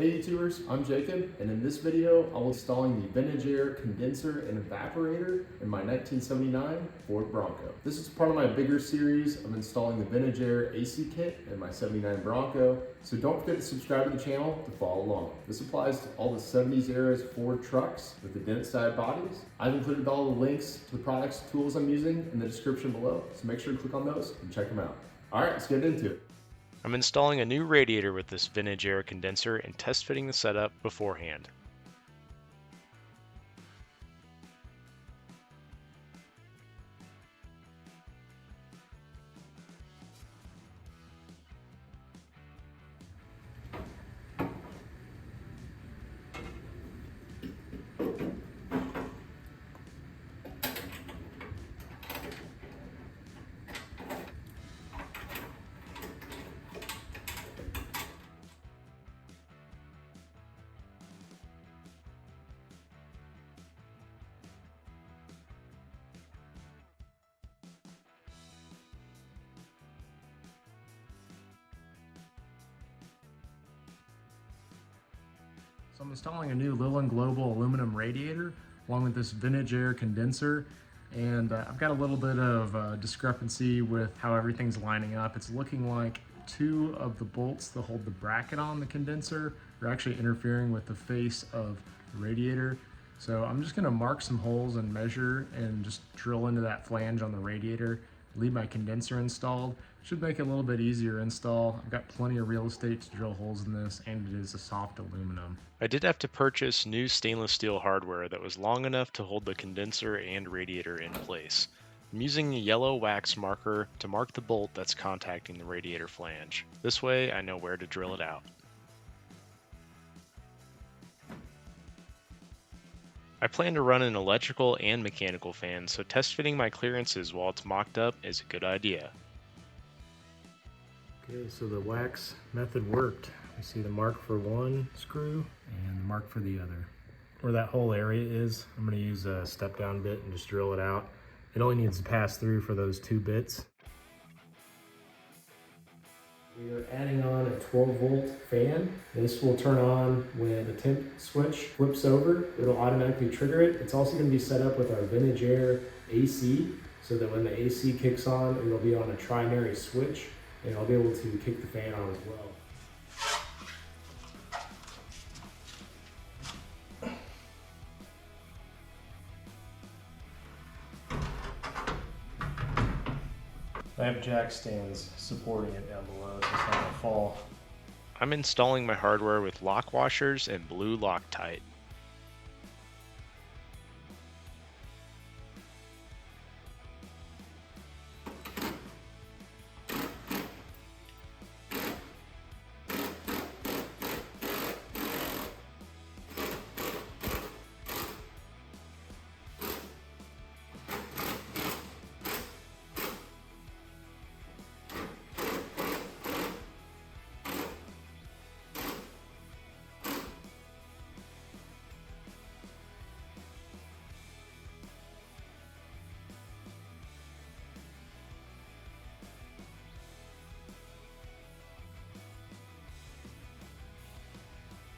Hey YouTubers, I'm Jacob, and in this video I'll be installing the vintage air condenser and evaporator in my 1979 Ford Bronco. This is part of my bigger series of installing the vintage air AC kit in my 79 Bronco, so don't forget to subscribe to the channel to follow along. This applies to all the 70s era Ford trucks with the dent side bodies. I've included all the links to the products and tools I'm using in the description below, so make sure to click on those and check them out. Alright, let's get into it. I'm installing a new radiator with this vintage air condenser and test fitting the setup beforehand. So I'm installing a new Leyland Global aluminum radiator along with this vintage air condenser, and I've got a little bit of discrepancy with how everything's lining up. It's looking like two of the bolts that hold the bracket on the condenser are actually interfering with the face of the radiator. So I'm just going to mark some holes and measure and just drill into that flange on the radiator, leave my condenser installed. Should make it a little bit easier install. I've got plenty of real estate to drill holes in this, and it is a soft aluminum. I did have to purchase new stainless steel hardware that was long enough to hold the condenser and radiator in place. I'm using a yellow wax marker to mark the bolt that's contacting the radiator flange. This way I know where to drill it out. I plan to run an electrical and mechanical fan, so test fitting my clearances while it's mocked up is a good idea. Okay, so the wax method worked. We see the mark for one screw and the mark for the other. Where that whole area is, I'm going to use a step down bit and just drill it out. It only needs to pass through for those two bits. We are adding on a 12-volt fan. This will turn on when the temp switch flips over. It'll automatically trigger it. It's also going to be set up with our vintage air AC, so that when the AC kicks on, it'll be on a Trinary Switch, and I'll be able to kick the fan on as well. I have jack stands supporting it down below, so it's not going to fall. I'm installing my hardware with lock washers and blue Loctite.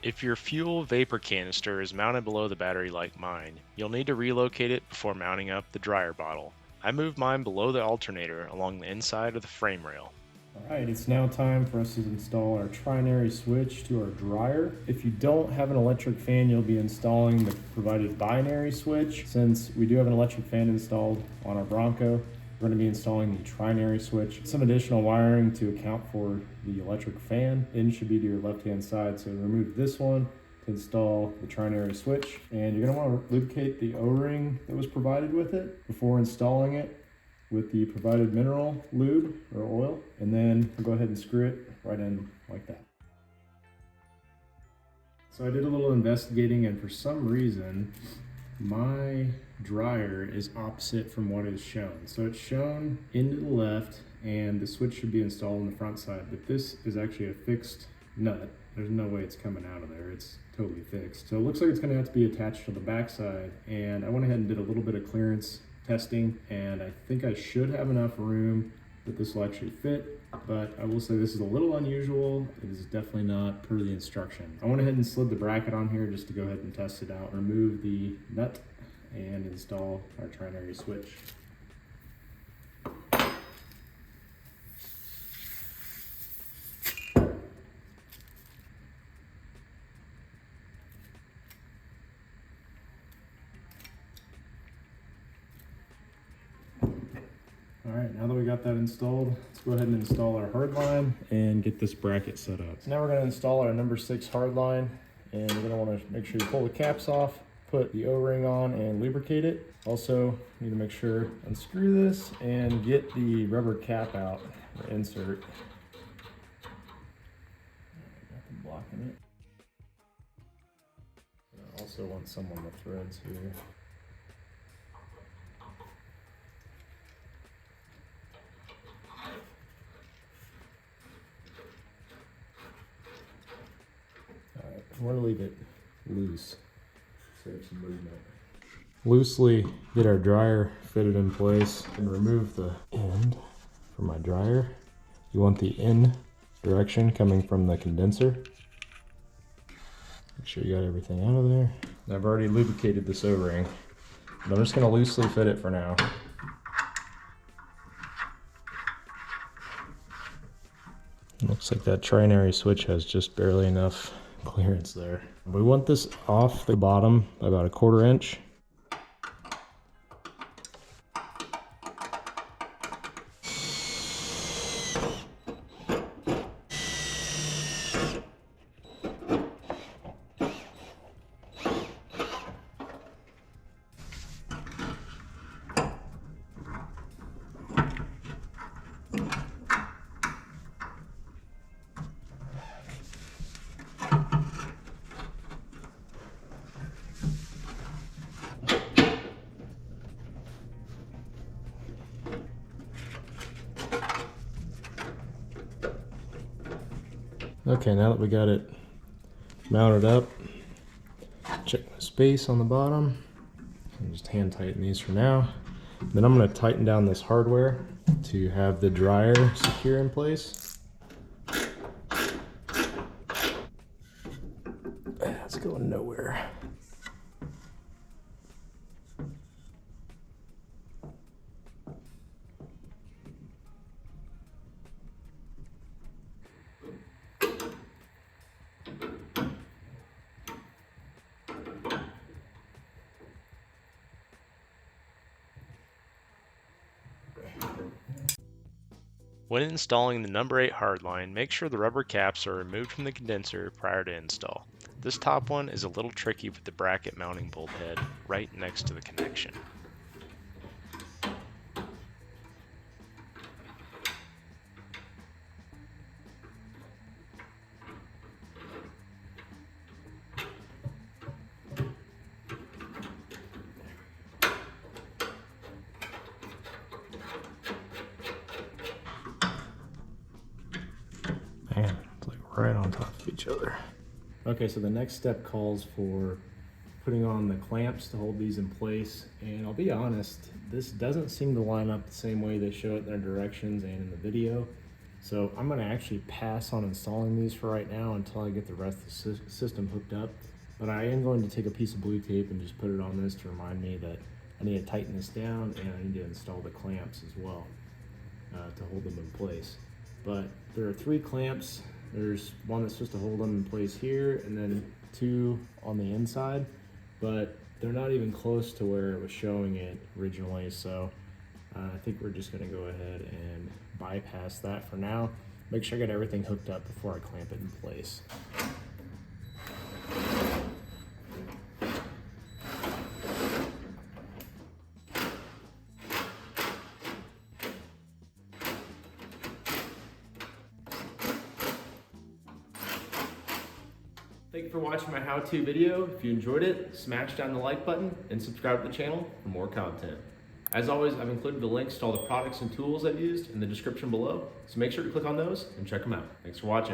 If your fuel vapor canister is mounted below the battery like mine, you'll need to relocate it before mounting up the Drier bottle. I moved mine below the alternator along the inside of the frame rail. Alright, it's now time for us to install our Trinary Switch to our Drier. If you don't have an electric fan, you'll be installing the provided binary switch. Since we do have an electric fan installed on our Bronco, we're going to be installing the Trinary Switch. Some additional wiring to account for the electric fan. In should be to your left-hand side, so remove this one to install the Trinary Switch. And you're going to want to lubricate the O-ring that was provided with it before installing it with the provided mineral lube or oil. And then go ahead and screw it right in like that. So I did a little investigating, and for some reason, my Drier is opposite from what is shown. So it's shown into the left, and the switch should be installed on the front side, but this is actually a fixed nut. There's no way it's coming out of there. It's totally fixed. So it looks like it's gonna have to be attached to the back side, and I went ahead and did a little bit of clearance testing, and I think I should have enough room that this will actually fit. but I will say this is a little unusual. It is definitely not per the instruction. I went ahead and slid the bracket on here just to go ahead and test it out. Remove the nut and install our trinary switch. All right, now that we got that installed, let's go ahead and install our hard line and get this bracket set up. So now we're going to install our number 6 hard line, and we're going to want to make sure you pull the caps off, put the O-ring on, and lubricate it. Also, need to make sure unscrew this and get the rubber cap out, or insert. Nothing blocking it. I also want some on the threads here. We're gonna leave it loose, save some movement. Loosely get our dryer fitted in place and remove the end from my dryer. You want the in direction coming from the condenser. Make sure you got everything out of there. I've already lubricated this O-ring, but I'm just gonna loosely fit it for now. Looks like that trinary switch has just barely enough clearance there. We want this off the bottom by about 1/4 inch. Okay, now that we got it mounted up, check my space on the bottom. And just hand tighten these for now. Then I'm going to tighten down this hardware to have the dryer secure in place. It's going nowhere. When installing the number 8 hardline, make sure the rubber caps are removed from the condenser prior to install. This top one is a little tricky with the bracket mounting bolt head right next to the connection. Man, it's like right on top of each other. Okay, so the next step calls for putting on the clamps to hold these in place. And I'll be honest, this doesn't seem to line up the same way they show it in their directions and in the video. So I'm gonna actually pass on installing these for right now until I get the rest of the system hooked up. But I am going to take a piece of blue tape and just put it on this to remind me that I need to tighten this down and I need to install the clamps as well to hold them in place. But there are 3 clamps. There's one that's supposed to hold them in place here and then 2 on the inside, but they're not even close to where it was showing it originally. So I think we're just gonna go ahead and bypass that for now. Make sure I get everything hooked up before I clamp it in place. Thank you for watching my how-to video. If you enjoyed it, smash down the like button and subscribe to the channel for more content. As always, I've included the links to all the products and tools I've used in the description below, so make sure to click on those and check them out. Thanks for watching.